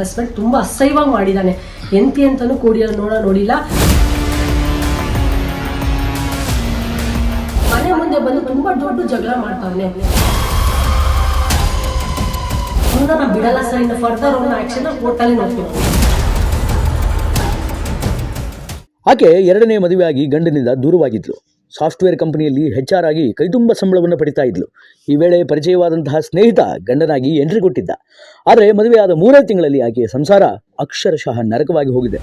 Harassment ತುಂಬಾ ಅಸಹ್ಯವಾಗಿ ಮಾಡಿದ್ದಾನೆ. ಎಂತಿ ಅಂತಾನು ನೋಡಿಲ್ಲ. ಮನೆ ಮುಂದೆ ಬಂದು ತುಂಬಾ ದೊಡ್ಡ ಜಗಳ ಮಾಡ್ತಾವನೆ. ನಾನು ಬಿಡಲ್ಲ ಸರ್, ಇನ್ನು ಫರ್ದರ್ ಅವನ ಆಕ್ಷನ್ ಕೋರ್ಟಲ್ಲಿ ನೋಡ್ತೀವಿ. ಆಕೆ ಎರಡನೇ ಮದುವೆಯಾಗಿ ಗಂಡನಿಂದ ದೂರವಾಗಿದ್ಲು. ಸಾಫ್ಟ್ವೇರ್ ಕಂಪನಿಯಲ್ಲಿ HR ಆಗಿ ಕೈತುಂಬ ಸಂಬಳವನ್ನು ಪಡಿತಾ ಇದ್ಲು. ಈ ವೇಳೆ ಪರಿಚಯವಾದಂತಹ ಸ್ನೇಹಿತ ಗಂಡನಾಗಿ ಎಂಟ್ರಿ ಕೊಟ್ಟಿದ್ದ. ಆದರೆ ಮದುವೆಯಾದ 3 ತಿಂಗಳಲ್ಲಿ ಆಕೆಯ ಸಂಸಾರ ಅಕ್ಷರಶಃ ನರಕವಾಗಿ ಹೋಗಿದೆ.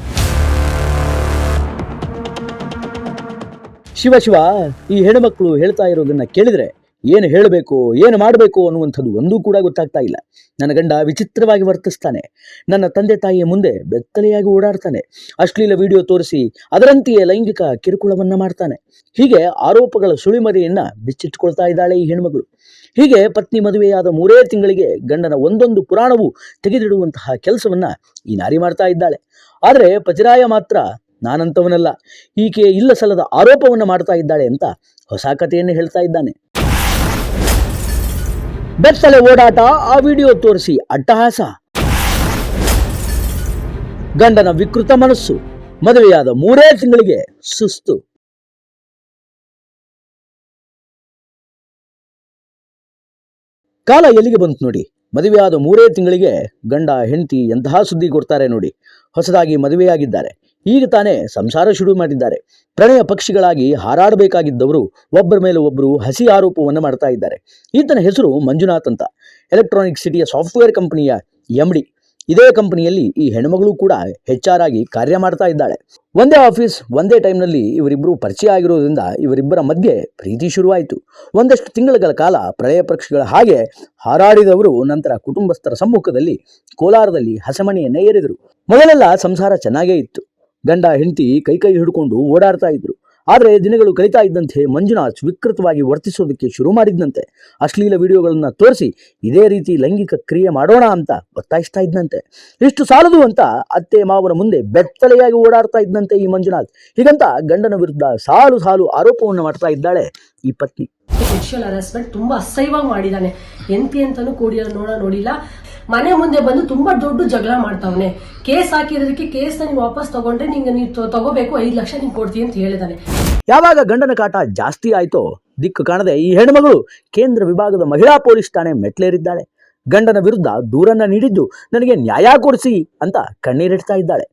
ಶಿವ, ಈ ಹೆಣ್ಮಕ್ಳು ಹೇಳ್ತಾ ಇರೋದನ್ನ ಕೇಳಿದ್ರೆ ಏನು ಹೇಳಬೇಕು, ಏನು ಮಾಡಬೇಕು ಅನ್ನುವಂಥದ್ದು ಒಂದೂ ಕೂಡ ಗೊತ್ತಾಗ್ತಾ ಇಲ್ಲ. ನನ್ನ ಗಂಡ ವಿಚಿತ್ರವಾಗಿ ವರ್ತಿಸ್ತಾನೆ. ನನ್ನ ತಂದೆ ತಾಯಿಯ ಮುಂದೆ ಬೆತ್ತಲೆಯಾಗಿ ಓಡಾಡ್ತಾನೆ. ಅಶ್ಲೀಲ ವಿಡಿಯೋ ತೋರಿಸಿ ಅದರಂತೆಯೇ ಲೈಂಗಿಕ ಕಿರುಕುಳವನ್ನ ಮಾಡ್ತಾನೆ. ಹೀಗೆ ಆರೋಪಗಳ ಸುಳಿಮರೆಯನ್ನ ಬಿಚ್ಚಿಟ್ಕೊಳ್ತಾ ಇದ್ದಾಳೆ ಈ ಹೆಣ್ಮಗಳು. ಹೀಗೆ ಪತ್ನಿ ಮದುವೆಯಾದ 3 ತಿಂಗಳಿಗೆ ಗಂಡನ ಒಂದೊಂದು ಪುರಾಣವೂ ತೆಗೆದಿಡುವಂತಹ ಕೆಲಸವನ್ನ ಈ ನಾರಿ ಮಾಡ್ತಾ ಇದ್ದಾಳೆ. ಆದರೆ ಪತಿರಾಯ ಮಾತ್ರ ನಾನಂತವನಲ್ಲ, ಈಕೆ ಇಲ್ಲ ಸಲ್ಲದ ಆರೋಪವನ್ನು ಮಾಡ್ತಾ ಇದ್ದಾಳೆ ಅಂತ ಹೊಸ ಕಥೆಯನ್ನು ಹೇಳ್ತಾ ಇದ್ದಾನೆ. ಬೆತ್ತಲೆ ಓಡಾಟ, ಆ ವಿಡಿಯೋ ತೋರಿಸಿ ಅಟ್ಟಹಾಸ. ಗಂಡನ ವಿಕೃತ ಮನಸ್ಸು, ಮದುವೆಯಾದ 3 ತಿಂಗಳಿಗೆ ಸುಸ್ತು. ಕಾಲ ಎಲ್ಲಿಗೆ ಬಂತು ನೋಡಿ. ಮದುವೆಯಾದ 3 ತಿಂಗಳಿಗೆ ಗಂಡ ಹೆಂಡತಿ ಎಂತಹ ಸುದ್ದಿ ಕೊಡ್ತಾರೆ ನೋಡಿ. ಹೊಸದಾಗಿ ಮದುವೆಯಾಗಿದ್ದಾರೆ, ಈಗ ತಾನೇ ಸಂಸಾರ ಶುರು ಮಾಡಿದ್ದಾರೆ. ಪ್ರಣಯ ಪಕ್ಷಿಗಳಾಗಿ ಹಾರಾಡಬೇಕಾಗಿದ್ದವರು ಒಬ್ಬರ ಮೇಲೆ ಒಬ್ಬರು ಹಸಿ ಆರೋಪವನ್ನು ಮಾಡ್ತಾ ಇದ್ದಾರೆ. ಈತನ ಹೆಸರು ಮಂಜುನಾಥ್ ಅಂತ. ಎಲೆಕ್ಟ್ರಾನಿಕ್ ಸಿಟಿಯ ಸಾಫ್ಟ್ವೇರ್ ಕಂಪನಿಯ MD. ಇದೇ ಕಂಪನಿಯಲ್ಲಿ ಈ ಹೆಣ್ಮಗಳು ಕೂಡ HR ಆಗಿ ಕಾರ್ಯ ಮಾಡ್ತಾ ಇದ್ದಾಳೆ. ಒಂದೇ ಆಫೀಸ್, ಒಂದೇ ಟೈಮ್ನಲ್ಲಿ ಇವರಿಬ್ಬರು ಪರಿಚಯ ಆಗಿರೋದ್ರಿಂದ ಇವರಿಬ್ಬರ ಮಧ್ಯೆ ಪ್ರೀತಿ ಶುರುವಾಯಿತು. ಒಂದಷ್ಟು ತಿಂಗಳ ಕಾಲ ಪ್ರಣಯ ಪಕ್ಷಿಗಳ ಹಾಗೆ ಹಾರಾಡಿದವರು ನಂತರ ಕುಟುಂಬಸ್ಥರ ಸಮ್ಮುಖದಲ್ಲಿ ಕೋಲಾರದಲ್ಲಿ ಹಸೆಮಣೆಯನ್ನೇ ಏರಿದರು. ಮೊದಲೆಲ್ಲ ಸಂಸಾರ ಚೆನ್ನಾಗೇ ಇತ್ತು. ಗಂಡ ಹೆಂಡತಿ ಕೈ ಹಿಡ್ಕೊಂಡು ಓಡಾಡ್ತಾ ಇದ್ರು. ಆದರೆ ದಿನಗಳು ಕಳೀತಾ ಇದ್ದಂತೆ ಮಂಜುನಾಥ್ ವಿಕೃತವಾಗಿ ವರ್ತಿಸೋದಕ್ಕೆ ಶುರು ಮಾಡಿದ್ದಂತೆ. ಅಶ್ಲೀಲ ವಿಡಿಯೋಗಳನ್ನ ತೋರಿಸಿ ಇದೇ ರೀತಿ ಲೈಂಗಿಕ ಕ್ರಿಯೆ ಮಾಡೋಣ ಅಂತ ಒತ್ತಾಯಿಸ್ತಾ ಇದ್ದಂತೆ. ಇಷ್ಟು ಸಾಲದು ಅಂತ ಅತ್ತೆ ಮಾವನ ಮುಂದೆ ಬೆತ್ತಲೆಯಾಗಿ ಓಡಾಡ್ತಾ ಇದ್ದಂತೆ ಈ ಮಂಜುನಾಥ್. ಹೀಗಂತ ಗಂಡನ ವಿರುದ್ಧ ಸಾಲು ಆರೋಪವನ್ನು ಮಾಡ್ತಾ ಇದ್ದಾಳೆ ಈ ಪತ್ನಿ. ಸೆಕ್ಷುವಲ್ ಹರಾಸ್ಮೆಂಟ್ ತುಂಬಾ ಅಸಹ್ಯವಾಗಿ ಮಾಡಿದ್ದಾನೆ. ಎಂತಿ ಅಂತಾನು ನೋಡಿಲ್ಲ. ಮನೆ ಮುಂದೆ ಬಂದು ತುಂಬಾ ದೊಡ್ಡ ಜಗಳ ಮಾಡ್ತಾವನೆ. ಕೇಸ್ ಹಾಕಿರೋದಕ್ಕೆ ಕೇಸ್ ನೀವು ವಾಪಸ್ ತಗೊಂಡ್ರೆ ನೀವು ತಗೋಬೇಕು, 5 ಲಕ್ಷ ನಿಂಗೆ ಕೊಡ್ತೀನಿ ಅಂತ ಹೇಳಿದಾನೆ. ಯಾವಾಗ ಗಂಡನ ಕಾಟ ಜಾಸ್ತಿ ಆಯ್ತೋ ದಿಕ್ಕು ಕಾಣದೆ ಈ ಹೆಣ್ಮಗಳು ಕೇಂದ್ರ ವಿಭಾಗದ ಮಹಿಳಾ ಪೊಲೀಸ್ ಠಾಣೆ ಮೆಟ್ಲೇರಿದ್ದಾಳೆ. ಗಂಡನ ವಿರುದ್ಧ ದೂರನ್ನ ನೀಡಿದ್ದು ನನಗೆ ನ್ಯಾಯ ಕೊಡಿಸಿ ಅಂತ ಕಣ್ಣೀರಿಡ್ತಾ ಇದ್ದಾಳೆ.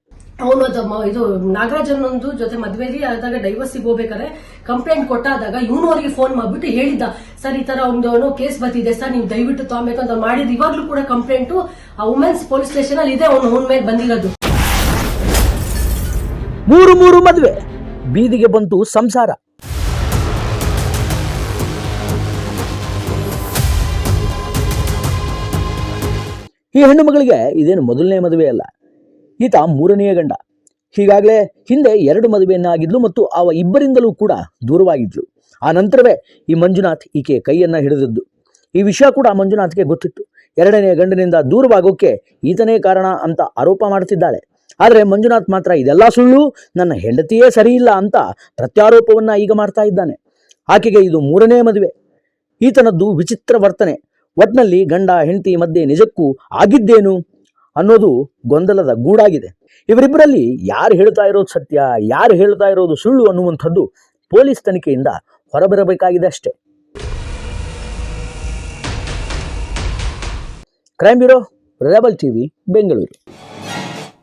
ಅವನು ಇದು ನಾಗರಾಜನೊಂದು ಜೊತೆ ಮದುವೆಲಿ ಆದಾಗ ಡೈವರ್ಸಿಗೆ ಹೋಗ್ಬೇಕಾದ್ರೆ ಕಂಪ್ಲೇಂಟ್ ಕೊಟ್ಟಾದಾಗ ಇವನು ಅವರಿಗೆ ಫೋನ್ ಮಾಡ್ಬಿಟ್ಟು ಹೇಳಿದ್ದ, ಸರ್ ಈ ತರ ಒಂದು ಕೇಸ್ ಬರ್ತಿದೆ ಸರ್, ನೀವು ದಯವಿಟ್ಟು ತಗೋಬೇಕು ಅಂತ ಮಾಡಿದ್ರು. ಇವಾಗ್ಲೂ ಕೂಡ ಕಂಪ್ಲೇಂಟು ಆ ವುಮೆನ್ಸ್ ಪೊಲೀಸ್ ಸ್ಟೇಷನ್ ಅಲ್ಲಿ ಇದೆ. ಅವನ ಮೇಲೆ ಬಂದಿರೋದು. 3 ಮದುವೆ, ಬೀದಿಗೆ ಬಂತು ಸಂಸಾರ. ಈ ಹೆಣ್ಣು ಮಗಳಿಗೆ ಇದೇನು ಮೊದಲನೇ ಮದುವೆ ಅಲ್ಲ, ಈತ 3ನೇ ಗಂಡ. ಹೀಗಾಗಲೇ ಹಿಂದೆ 2 ಮದುವೆಯನ್ನಾಗಿದ್ಲು ಮತ್ತು ಅವ ಇಬ್ಬರಿಂದಲೂ ಕೂಡ ದೂರವಾಗಿದ್ಲು. ಆ ನಂತರವೇ ಈ ಮಂಜುನಾಥ್ ಈಕೆ ಕೈಯನ್ನ ಹಿಡಿದಿದ್ದು. ಈ ವಿಷಯ ಕೂಡ ಮಂಜುನಾಥ್ಗೆ ಗೊತ್ತಿತ್ತು. 2ನೇ ಗಂಡನಿಂದ ದೂರವಾಗೋಕ್ಕೆ ಈತನೇ ಕಾರಣ ಅಂತ ಆರೋಪ ಮಾಡ್ತಿದ್ದಾಳೆ. ಆದರೆ ಮಂಜುನಾಥ್ ಮಾತ್ರ ಇದೆಲ್ಲ ಸುಳ್ಳು, ನನ್ನ ಹೆಂಡತಿಯೇ ಸರಿಯಿಲ್ಲ ಅಂತ ಪ್ರತ್ಯಾರೋಪವನ್ನ ಈಗ ಮಾಡ್ತಾ ಇದ್ದಾನೆ. ಆಕೆಗೆ ಇದು 3ನೇ ಮದುವೆ. ಈತನದ್ದು ವಿಚಿತ್ರ ವರ್ತನೆ. ಒಟ್ನಲ್ಲಿ ಗಂಡ ಹೆಂಡತಿ ಮಧ್ಯೆ ನಿಜಕ್ಕೂ ಆಗಿದ್ದೇನು ಅನ್ನೋದು ಗೊಂದಲದ ಗೂಡಾಗಿದೆ. ಇವರಿಬ್ಬರಲ್ಲಿ ಯಾರು ಹೇಳ್ತಾ ಇರೋದು ಸತ್ಯ, ಯಾರು ಹೇಳ್ತಾ ಇರೋದು ಸುಳ್ಳು ಅನ್ನುವಂಥದ್ದು ಪೊಲೀಸ್ ತನಿಖೆಯಿಂದ ಹೊರಬರಬೇಕಾಗಿದೆ ಅಷ್ಟೇ. Crime bureau, rebel TV, Bengaluru.